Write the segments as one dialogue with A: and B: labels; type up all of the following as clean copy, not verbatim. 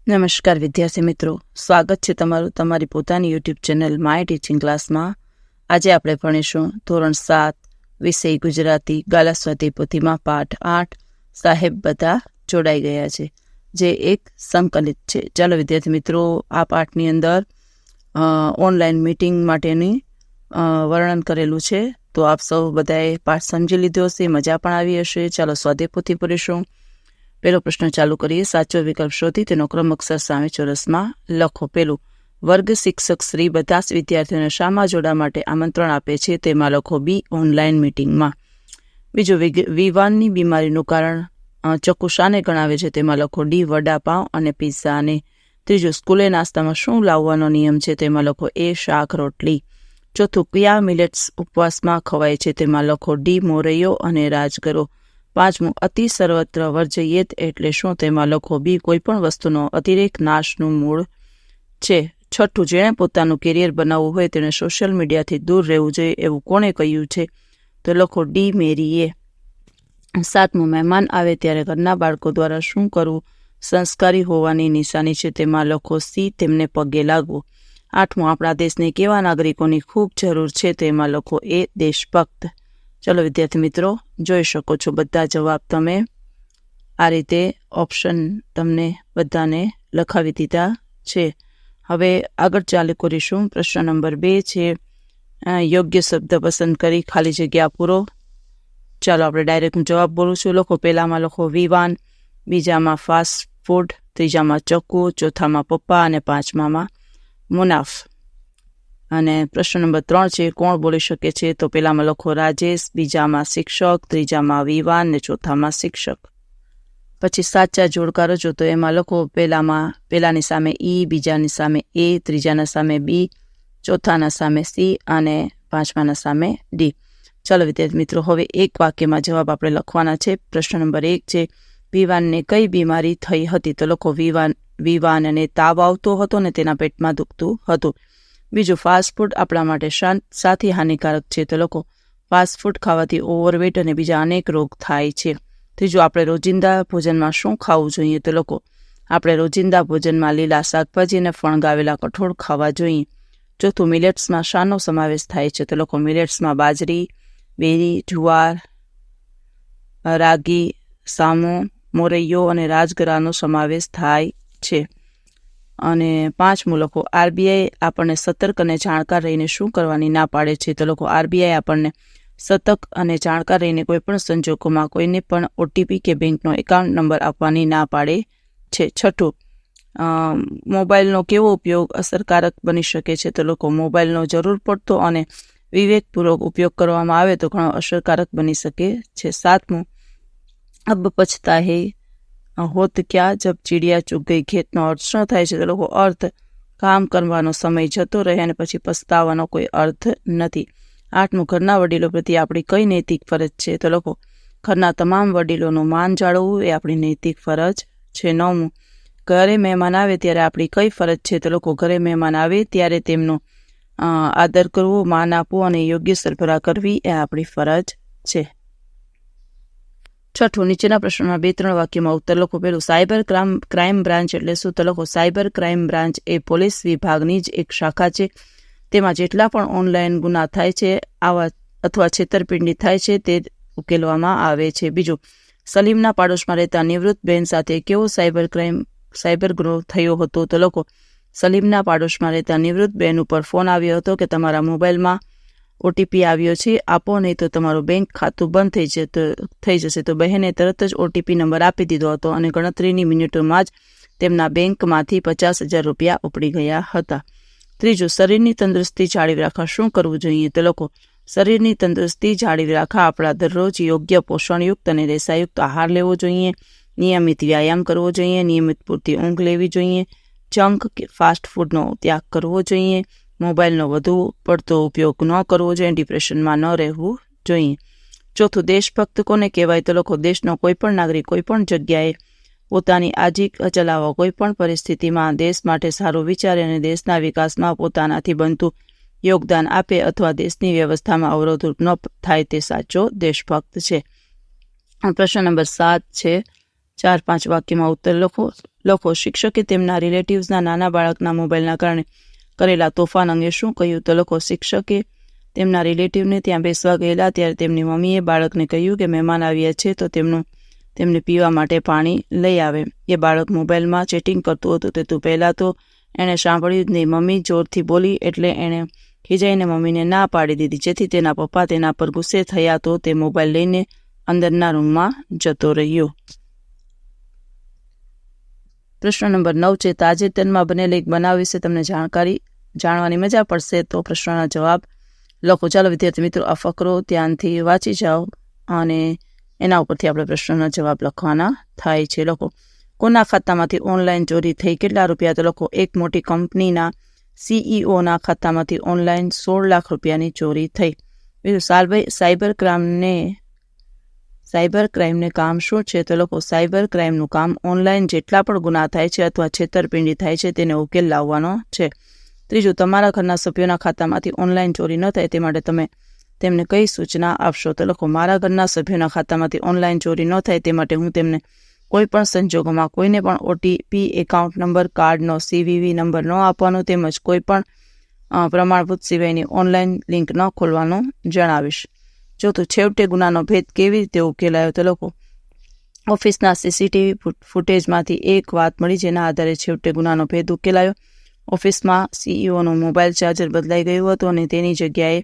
A: નમસ્કાર વિદ્યાર્થી મિત્રો, સ્વાગત છે તમારું તમારી પોતાની યુટ્યુબ ચેનલ માય ટીચિંગ ક્લાસમાં. આજે આપણે ભણીશું ધોરણ 7 વિષય ગુજરાતી ગાલા સ્વાધ્યાય પોથીમાં પાઠ 8 સાહેબ બધા જોડાઈ ગયા છે, જે એક સંકલિત છે. ચાલો વિદ્યાર્થી મિત્રો, આ પાઠની અંદર ઓનલાઈન મીટિંગ માટેની વર્ણન કરેલું છે. તો આપ સૌ બધાએ પાઠ સમજી લીધો હશે, મજા પણ આવી હશે. ચાલો સ્વાધ્યાય પોથી ભણીશું. પહેલો પ્રશ્ન ચાલુ કરીએ. સાચો વિકલ્પ શોધી તેનો ક્રમ અક્ષર સામે ચોરસમાં લખો. પહેલું, વર્ગ શિક્ષક શ્રી બધા જ વિદ્યાર્થીઓને શામાં જોડવા માટે આમંત્રણ આપે છે? તેમાં લખો બી, ઓનલાઈન મીટિંગમાં. બીજું, વિવાનની બીમારીનું કારણ ચક્કુ શાને ગણાવે છે? તેમાં લખો ડી, વડાપાઉં અને પિઝાને. ત્રીજું, સ્કૂલે નાસ્તામાં શું લાવવાનો નિયમ છે? તેમાં લખો એ, શાક રોટલી. ચોથું, કયા મિલેટ્સ ઉપવાસમાં ખવાય છે? તેમાં લખો ડી, મોરૈયો અને રાજગરો. પાંચમું, અતિ સર્વત્ર વર્જયેત એટલે શું? તેમાં લખો બી, કોઈ પણ વસ્તુનો અતિરેક નાશનું મૂળ છે. છઠ્ઠું, જેણે પોતાનું કેરિયર બનાવવું હોય તેણે સોશિયલ મીડિયાથી દૂર રહેવું જોઈએ એવું કોણે કહ્યું છે? તો લખો ડી, મેરીએ. સાતમું, મહેમાન આવે ત્યારે ઘરના બાળકો દ્વારા શું કરવું સંસ્કારી હોવાની નિશાની છે? તેમાં લખો સી, તેમને પગે લાગવું. આઠમું, આપણા દેશને કેવા નાગરિકોની ખૂબ જરૂર છે? તેમાં લખો એ, દેશભક્ત. ચલો વિદ્યાર્થી મિત્રો, જોઈ શકો છો બધા જવાબ તમે આ રીતે ઓપ્શન તમને બધાને લખાવી દીધા છે. હવે આગળ ચાલુ કરીશું. પ્રશ્ન નંબર 2 છે, યોગ્ય શબ્દ પસંદ કરી ખાલી જગ્યા પૂરો. ચાલો આપણે ડાયરેક્ટ હું જવાબ બોલું છું. લખો. પહેલામાં લખો વિવાન, બીજામાં ફાસ્ટ ફૂડ, ત્રીજામાં ચક્કુ, ચોથામાં પપ્પા અને પાંચમામાં મુનાફ. અને પ્રશ્ન નંબર 3 છે, કોણ બોલી શકે છે? તો પહેલામાં લખો રાજેશ, બીજામાં શિક્ષક, ત્રીજામાં વિવાન ને ચોથામાં શિક્ષક. પછી સાચા જોડકા રચો. તો એમાં લખો પહેલાની સામે ઈ, બીજાની સામે એ, ત્રીજાના સામે બી, ચોથાના સામે સી અને પાંચમાના સામે ડી. ચાલો વિદ્યાર્થી મિત્રો, હવે એક વાક્યમાં જવાબ આપણે લખવાના છે. પ્રશ્ન નંબર 1 છે, વિવાનને કઈ બીમારી થઈ હતી? તો લખો વિવાનને તાવ આવતો હતો ને તેના પેટમાં દુખતું હતું. બીજું, ફાસ્ટ ફૂડ આપણા માટે સાથી હાનિકારક છે? તો લખો ફાસ્ટ ફૂડ ખાવાથી ઓવરવેટ અને બીજા અનેક રોગ થાય છે. ત્રીજું, આપણે રોજિંદા ભોજનમાં શું ખાવું જોઈએ? તો લખો આપણે રોજિંદા ભોજનમાં લીલા શાકભાજી અને ફણગાવેલા કઠોળ ખાવા જોઈએ. ચોથું, મિલેટ્સમાં શાનો સમાવેશ થાય છે? તો લખો મિલેટ્સમાં બાજરી, બેરી, જુવાર, રાગી, સામો, મોરૈયો અને રાજગરાનો સમાવેશ થાય છે. અને પાંચમું લખો આરબીઆઈ આપણને સતર્ક અને જાણકાર રહીને શું કરવાની ના પાડે છે? તો લખો આરબીઆઈ આપણને સતર્ક અને જાણકાર રહીને કોઈ પણ સંજોગોમાં કોઈને પણ ઓટીપી કે બેંકનો એકાઉન્ટ નંબર આપવાની ના પાડે છે. છઠ્ઠું, મોબાઈલનો કેવો ઉપયોગ અસરકારક બની શકે છે? તો લખો મોબાઈલનો જરૂર પડતો અને વિવેકપૂર્વક ઉપયોગ કરવામાં આવે તો ઘણો અસરકારક બની શકે છે. સાતમું, અબ પછતા હે હોત ક્યાં જબ ચીડિયા ચૂક ગઈ ખેતનો અર્થ શું થાય છે? તો લોકો અર્થ કામ કરવાનો સમય જતો રહે અને પછી પસ્તાવાનો કોઈ અર્થ નથી. આઠમું, ઘરના વડીલો પ્રત્યે આપણી કઈ નૈતિક ફરજ છે? તો લોકો ઘરના તમામ વડીલોનું માન જાળવવું એ આપણી નૈતિક ફરજ છે. નવમું, ઘરે મહેમાન આવે ત્યારે આપણી કઈ ફરજ છે? તો લોકો ઘરે મહેમાન આવે ત્યારે તેમનો આદર કરવો, માન આપવું અને યોગ્ય સરભરા કરવી એ આપણી ફરજ છે. છઠ્ઠું, નીચેના પ્રશ્નોના 2-3 વાક્યમાં ઉત્તર લખો. પહેલું, સાયબર ક્રાઇમ બ્રાન્ચ એટલે શું? તો લખો સાયબર ક્રાઇમ બ્રાન્ચ એ પોલીસ વિભાગની જ એક શાખા છે. તેમાં જેટલા પણ ઓનલાઈન ગુના થાય છે અથવા છેતરપિંડી થાય છે તે ઉકેલવામાં આવે છે. બીજું, સલીમના પાડોશમાં રહેતા નિવૃત્ત બહેન સાથે કેવો સાયબર ગુનો થયો હતો? તો લખો સલીમના પાડોશમાં રહેતા નિવૃત્ત બહેન ઉપર ફોન આવ્યો હતો કે તમારા મોબાઈલમાં ઓટીપી આવ્યો છે, આપો નહીં તો તમારું બેંક ખાતું બંધ થઈ જશે. તો બહેને તરત જ ઓટીપી નંબર આપી દીધો હતો અને ગણતરીની મિનિટોમાં જ તેમના બેંકમાંથી 50,000 રૂપિયા ઉપડી ગયા હતા. ત્રીજું, શરીરની તંદુરસ્તી જાળવી રાખવા શું કરવું જોઈએ? તો લોકો શરીરની તંદુરસ્તી જાળવી રાખવા આપણા દરરોજ યોગ્ય પોષણયુક્ત અને રેસાયુક્ત આહાર લેવો જોઈએ, નિયમિત વ્યાયામ કરવો જોઈએ, નિયમિત પૂરતી ઊંઘ લેવી જોઈએ, જંક કે ફાસ્ટ ફૂડનો ત્યાગ કરવો જોઈએ, મોબાઈલનો વધુ પડતો ઉપયોગ ન કરવો જોઈએ, ડિપ્રેશનમાં ન રહેવું જોઈએ. ચોથું, દેશભક્ત કોને કહેવાય? તો લખો દેશનો કોઈ પણ નાગરિક કોઈ પણ જગ્યાએ પોતાની આજીક ચલાવવા કોઈ પણ પરિસ્થિતિમાં દેશ માટે સારું વિચારે અને દેશના વિકાસમાં પોતાનાથી બનતું યોગદાન આપે અથવા દેશની વ્યવસ્થામાં અવરોધરૂપ ન થાય તે સાચો દેશભક્ત છે. પ્રશ્ન નંબર 7 છે, 4-5 વાક્યમાં ઉત્તર લખો. લખો. શિક્ષકે તેમના રિલેટિવ્સના નાના બાળકના મોબાઈલના કારણે કરેલા તોફાન અંગે શું કહ્યું? તો લખો. શિક્ષકે તેમના રિલેટિવને ત્યાં બેસવા ગયેલા ત્યારે તેમની મમ્મીએ બાળકને કહ્યું કે મહેમાન આવ્યા છે તો તેમને પીવા માટે પાણી લઈ આવે. એ બાળક મોબાઈલમાં ચેટિંગ કરતું હતું તે પહેલાં તો એણે સાંભળ્યું જ નહીં. મમ્મી જોરથી બોલી એટલે એણે ખીજાઈને મમ્મીને ના પાડી દીધી, જેથી તેના પપ્પા તેના પર ગુસ્સે થયા તો તે મોબાઈલ લઈને અંદરના રૂમમાં જતો રહ્યો. પ્રશ્ન નંબર 9 છે, તાજેતરમાં બનેલ એક બનાવ વિશે તમને જાણવાની મજા પડશે, તો પ્રશ્નના જવાબ લખો. ચાલો વિદ્યાર્થી મિત્રો, આ ફકરો ધ્યાનથી વાંચી જાઓ અને એના ઉપરથી આપણે પ્રશ્નના જવાબ લખવાના થાય છે. લખો. કોના ખાતામાંથી ઓનલાઈન ચોરી થઈ? કેટલા રૂપિયા? તો લખો. એક મોટી કંપનીના CEO ખાતામાંથી ઓનલાઈન 16 લાખ રૂપિયાની ચોરી થઈ. બીજું, સાયબર ક્રાઇમને કામ શું છે? તો લખો. સાયબર ક્રાઇમનું કામ ઓનલાઈન જેટલા પણ ગુના થાય છે અથવા છેતરપિંડી થાય છે તેને ઉકેલ લાવવાનો છે. ત્રીજું, તમારા ઘરના સભ્યોના ખાતામાંથી ઓનલાઈન ચોરી ન થાય તે માટે તમે તેમને કઈ સૂચના આપશો? તો લખો. મારા ઘરના સભ્યોના ખાતામાંથી ઓનલાઈન ચોરી ન થાય તે માટે હું તેમને કોઈ પણ સંજોગોમાં કોઈને પણ OTP, એકાઉન્ટ નંબર, કાર્ડનો CVV નંબર ન આપવાનો તેમજ કોઈ પણ પ્રમાણભૂત સિવાયની ઓનલાઈન લિંક ન ખોલવાનું જણાવીશ. ચોથું, છેવટે ગુનાનો ભેદ કેવી રીતે ઉકેલાયો? તો લખો. ઓફિસના CCTV ફૂટેજમાંથી એક વાત મળી જેના આધારે છેવટે ગુનાનો ભેદ ઉકેલાયો. ઓફિસમાં CEOનો મોબાઈલ ચાર્જર બદલાઈ ગયું હતું અને તેની જગ્યાએ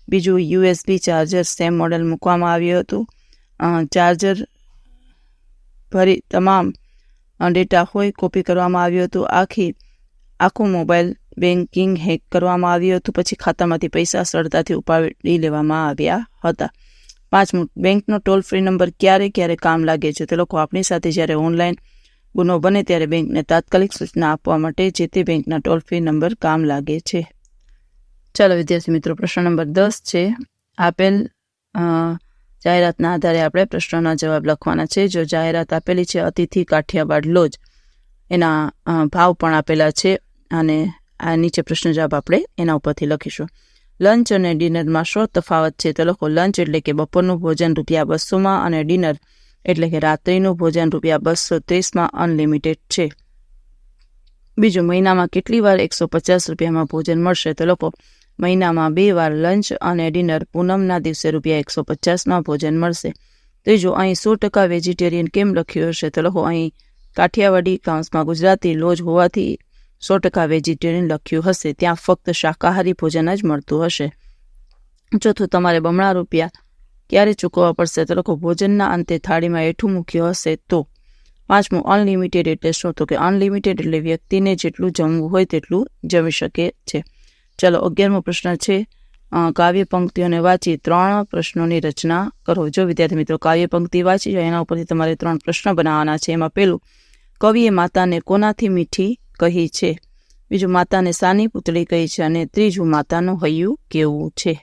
A: બીજું USB ચાર્જર સેમ મોડેલ મૂકવામાં આવ્યું હતું. ચાર્જર ભરી તમામ ડેટા હોય કોપી કરવામાં આવ્યું હતું. આખું મોબાઈલ બેન્કિંગ હેક કરવામાં આવ્યું હતું. પછી ખાતામાંથી પૈસા સરળતાથી ઉપાડી લેવામાં આવ્યા હતા. 5મું, બેંકનો ટોલ ફ્રી નંબર ક્યારે કામ લાગે છે? તો લોકો. આપણી સાથે જ્યારે ઓનલાઈન ગુનો બને ત્યારે બેંકને તાત્કાલિક સૂચના આપવા માટે જે તે બેંકના ટોલ ફ્રી નંબર કામ લાગે છે. ચાલો વિદ્યાર્થી મિત્રો, પ્રશ્ન નંબર 10 છે. આપેલ જાહેરાતના આધારે આપણે પ્રશ્નોના જવાબ લખવાના છે. જો જાહેરાત આપેલી છે અતિથિ કાઠિયાવાડ લોજ, એના ભાવ પણ આપેલા છે અને આ નીચે પ્રશ્ન જવાબ આપણે એના ઉપરથી લખીશું. લંચ અને ડિનરમાં શું તફાવત છે? તો લખો. લંચ એટલે કે બપોરનું ભોજન ₹200 અને ડિનર એટલે કે રાત્રિનું ભોજન ₹230 અનલિમિટેડ છે. બીજું, મહિનામાં કેટલી વાર ₹150 ભોજન મળશે? તો લખો. મહિનામાં 2 વાર લંચ અને ડિનર પૂનમના દિવસે ₹150 ભોજન મળશે. ત્રીજું, અહીં 100% વેજીટેરિયન કેમ લખ્યું હશે? તો લખો. અહીં કાઠિયાવાડી કૌંસમાં ગુજરાતી લોજ હોવાથી 100% વેજીટેરિયન લખ્યું હશે. ત્યાં ફક્ત શાકાહારી ભોજન જ મળતું હશે. ચોથું, તમારે બમણા રૂપિયા ક્યારે ચૂકવવા પડશે? તો લખો. ભોજનના અંતે થાળીમાં હેઠું મૂક્યું હશે તો. 5મું, અનલિમિટેડ એટલે શું? તો કે અનલિમિટેડ એટલે વ્યક્તિને જેટલું જમવું હોય તેટલું જમી શકે છે. ચાલો 11મો પ્રશ્ન છે. કાવ્ય પંક્તિઓને વાંચી 3 પ્રશ્નોની રચના કરો. જો વિદ્યાર્થી મિત્રો કાવ્ય પંક્તિ વાંચી જાય એના ઉપરથી તમારે 3 પ્રશ્ન બનાવવાના છે. એમાં પહેલું, કવિએ માતાને કોનાથી મીઠી કહી છે? બીજું, માતાને સાની પુતળી કહી છે? અને ત્રીજું, માતાનું હૈયું કેવું છે?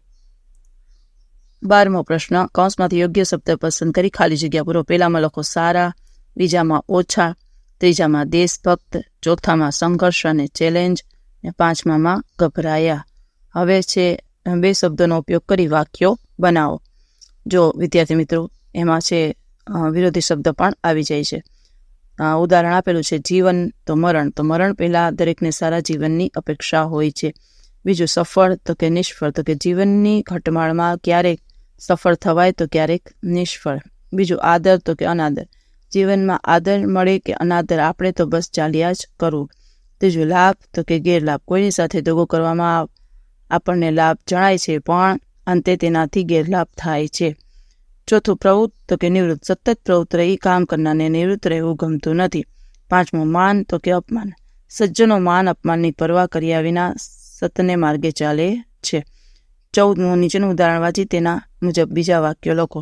A: 12મો પ્રશ્ન, કૌંસમાંથી યોગ્ય શબ્દ પસંદ કરી ખાલી જગ્યા પૂરો. પહેલામાં લખો સારા, બીજામાં ઓછા, ત્રીજામાં દેશભક્ત, ચોથામાં સંઘર્ષ અને ચેલેન્જ, અને 5મામાં ગભરાયા. હવે છે 2 શબ્દોનો ઉપયોગ કરી વાક્યો બનાવો. જો વિદ્યાર્થી મિત્રો એમાં છે વિરોધી શબ્દ પણ આવી જાય છે. ઉદાહરણ આપેલું છે જીવન તો મરણ. તો મરણ પહેલાં દરેકને સારા જીવનની અપેક્ષા હોય છે. બીજું, સફળ તો કે નિષ્ફળ. તો કે જીવનની ઘટમાળમાં ક્યારેક સફળ થવાય તો ક્યારેક નિષ્ફળ. બીજું, આદર તો કે અનાદર. જીવનમાં આદર મળે કે અનાદર આપણે તો બસ ચાલ્યા જ કરવું. ત્રીજું, લાભ તો કે ગેરલાભ. કોઈની સાથે દગો કરવામાં આપણને લાભ જણાય છે પણ અંતે તેનાથી ગેરલાભ થાય છે. ચોથું, પ્રવૃત્ત તો કે નિવૃત્ત. સતત પ્રવૃત્ત રહી કામ કરનારને નિવૃત્ત રહેવું ગમતું નથી. 5મું, માન તો કે અપમાન. સજ્જનો માન અપમાનની પરવા કર્યા વિના સતને માર્ગે ચાલે છે. 14મું, નીચેનું ઉદાહરણ વાંચી તેના મુજબ બીજા વાક્યો લખો.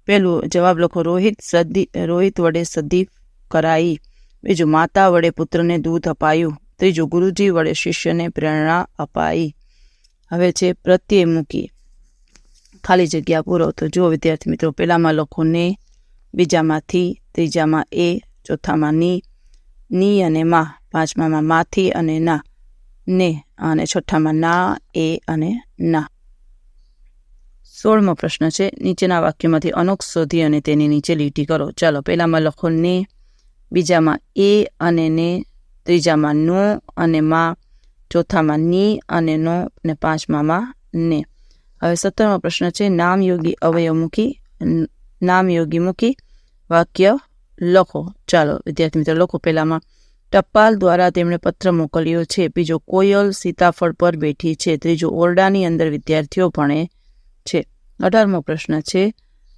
A: પહેલું જવાબ લખો. રોહિત વડે સદી કરાઈ. બીજું, માતા વડે પુત્રને દૂધ અપાયું. ત્રીજું, ગુરુજી વડે શિષ્યને પ્રેરણા અપાઈ. હવે છે પ્રત્યય મૂકી ખાલી જગ્યા પૂરો. તો જો વિદ્યાર્થી મિત્રો પહેલામાં લખો ને, બીજામાંથી, ત્રીજામાં એ, ચોથામાં ની અને માં, 5મામાં માથી અને ના ને, અને 6ઠામાં ના, એ અને ના. 16મો પ્રશ્ન છે. નીચેના વાક્યમાંથી અનોખ શોધી અને તેની નીચે લીટી કરો. ચાલો પહેલામાં લખો ને, બીજામાં એ અને ને, ત્રીજામાં નો અને માં, ચોથામાં ની અને નો અને પાંચમામાં ને. હવે 17મો પ્રશ્ન છે નામયોગી મૂકી વાક્ય લખો. ચાલો વિદ્યાર્થી મિત્રો લખો. પહેલામાં ટપાલ દ્વારા તેમણે પત્ર મોકલ્યો છે. બીજો કોયલ સીતાફળ પર બેઠી છે. ત્રીજો ઓરડાની અંદર વિદ્યાર્થીઓ ભણે છે. 18મો પ્રશ્ન છે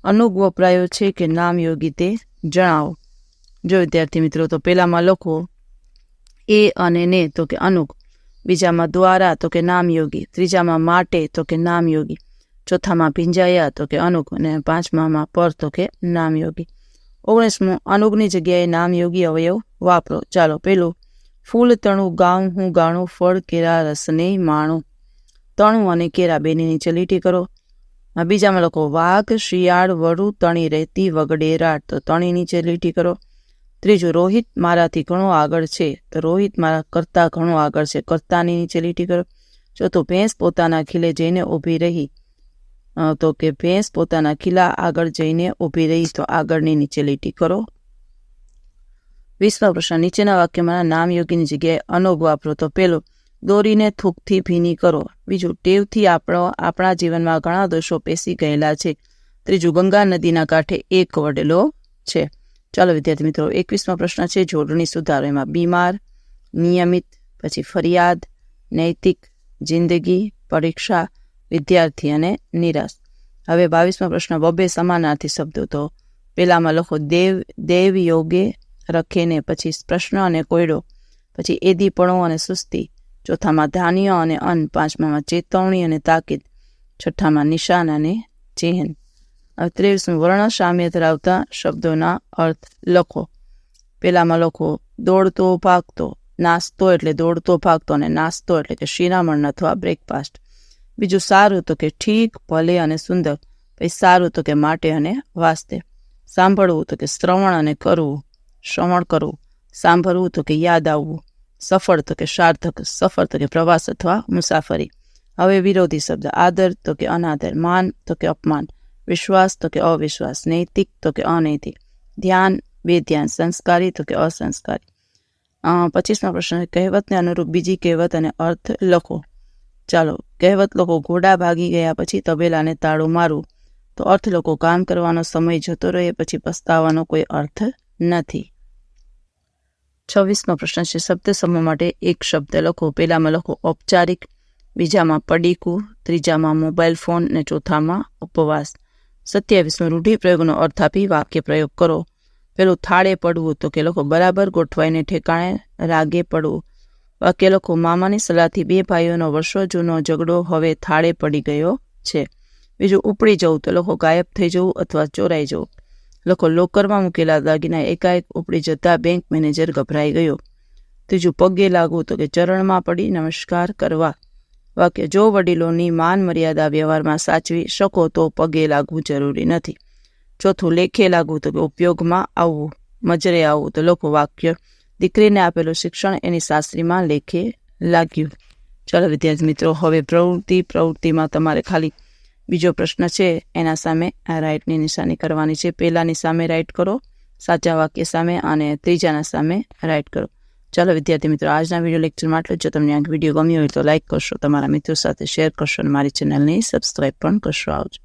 A: અનુગ વપરાયો છે કે નામયોગી તે જણાવો. જો વિદ્યાર્થી મિત્રો તો પહેલામાં લખો એ અને ને તો કે અનુગ, બીજામાં દ્વારા તો કે નામયોગી, ત્રીજામાં માટે તો કે નામયોગી, ચોથામાં ભીંજાયા તો કે અનુગ અને પાંચમામાં પર તો કે નામયોગી. 19મો અનુગની જગ્યાએ નામયોગી અવયવ વાપરો. ચાલો પેલું ફૂલ તણું ગાઉં હું ગાણું, ફળ કેરા રસને માણું. તણું અને કેરા બેની નીચે લીટી કરો. બીજામાં લખો વાઘ શિયાળ વરુ તણી રહેતી વગડે રાટ, તો તણી નીચે લીટી કરો. ત્રીજું રોહિત મારાથી ઘણો આગળ છે, તો રોહિત મારા કરતા ઘણો આગળ છે, કરતાની નીચે લીટી કરો. ચોથું ભેંસ પોતાના ખીલે જઈને ઊભી રહી, તો કે ભેંસ પોતાના ખીલા આગળ જઈને ઊભી રહી, તો આગળની નીચે લીટી કરો. 20મો પ્રશ્ન નીચેના વાક્યમાં નામયોગીની જગ્યાએ અનુગ વાપરો. તો પેલું દોરીને થૂકથી ભીની કરો. બીજું ટેવથી આપણા જીવનમાં ઘણા દોષો પેસી ગયેલા છે. ત્રીજું ગંગા નદીના કાંઠે એક વડલો છે. ચાલો વિદ્યાર્થી મિત્રો 21મો પ્રશ્ન છે જોડણી સુધારો. એમાં બીમાર, નિયમિત, પછી ફરિયાદ, નૈતિક, જિંદગી, પરીક્ષા, વિદ્યાર્થી અને નિરાશ. હવે 22મો પ્રશ્ન બબે સમાનાર્થી શબ્દો. તો પહેલામાં લખો દેવ યોગે રખેને, પછી પ્રશ્ન અને કોયડો, પછી એદીપણો અને સુસ્તી, ચોથામાં ધાન્ય અને અન્ન, પાંચમામાં ચેતવણી અને તાકીદ, છઠ્ઠામાં નિશાન અને ચિહ્ન. 23મું વર્ણ સામ્ય ધરાવતા શબ્દોના અર્થ લખો. પહેલામાં લખો દોડતો ભાગતો. નાસ્તો એટલે દોડતો ભાગતો અને નાસ્તો એટલે કે શિરામણ અથવા બ્રેકફાસ્ટ. બીજું સારું તો કે ઠીક, ભલે અને સુંદર. પછી સારું તો કે માટે અને વાસ્તે. સાંભળવું તો કે શ્રવણ અને કરવું, શ્રવણ કરવું. સાંભળવું તો કે યાદ આવવું. સફળ તો કે સાર્થક, સફર તો કે પ્રવાસ અથવા મુસાફરી. હવે વિરોધી શબ્દ આદર તો કે અનાદર, માન તો કે અપમાન, વિશ્વાસ તો કે અવિશ્વાસ, નૈતિક તો કે અનૈતિક, ધ્યાન બેધ્યાન, સંસ્કારી તો કે અસંસ્કારી. 25મો પ્રશ્ન કહેવતને અનુરૂપ બીજી કહેવત અને અર્થ લખો. ચાલો કહેવત લખો ઘોડા ભાગી ગયા પછી તબેલાને તાળું મારવું. તો અર્થ લખો કામ કરવાનો સમય જતો રહે પછી પસ્તાવાનો કોઈ અર્થ નથી. 26મો પ્રશ્ન છે શબ્દ સમૂહ માટે એક શબ્દ લખો. પહેલામાં લખો ઔપચારિક, બીજામાં પડીકું, ત્રીજામાં મોબાઈલ ફોન અને ચોથામાં ઉપવાસ. 27મો રૂઢિપ્રયોગનો અર્થ આપી વાક્ય પ્રયોગ કરો. પેલું થાળે પડવું તો કે લખો બરાબર ગોઠવાઈને ઠેકાણે રાગે પડવું. વાક્ય લખો મામાની સલાહથી બે ભાઈઓનો વર્ષો જૂનો ઝઘડો હવે થાળે પડી ગયો છે. બીજું ઉપડી જવું તો લખો ગાયબ થઈ જવું અથવા ચોરાઈ જવું. લખો લોકરમાં મૂકેલા દાગીના એકાએક ઉપડી જતા બેંક મેનેજર ગભરાઈ ગયો. ત્રીજું પગે લાગવું તો કે ચરણમાં પડી નમસ્કાર કરવા. વાક્ય જો વડીલોની માન મર્યાદા વ્યવહારમાં સાચવી શકો તો પગે લાગવું જરૂરી નથી. ચોથું લેખે લાગવું તો કે ઉપયોગમાં આવવું, મજરે આવવું. તો લખો વાક્ય દીકરીને આપેલું શિક્ષણ એની સાસરીમાં લેખે લાગ્યું. ચાલો વિદ્યાર્થી મિત્રો હવે પ્રવૃત્તિમાં તમારે ખાલી બીજો પ્રશ્ન છે એના સામે આ રાઇટની નિશાની કરવાની છે. પહેલાની સામે રાઇટ કરો, સાચા વાક્ય સામે, અને ત્રીજાના સામે રાઇટ કરો. ચાલો વિદ્યાર્થી મિત્રો આજના વિડીયો લેક્ચરમાં આટલું. જો તમને આ વિડીયો ગમ્યો હોય તો લાઇક કરશો, તમારા મિત્રો સાથે શેર કરશો અને મારી ચેનલને સબસ્ક્રાઈબ પણ કરશો. આવજો.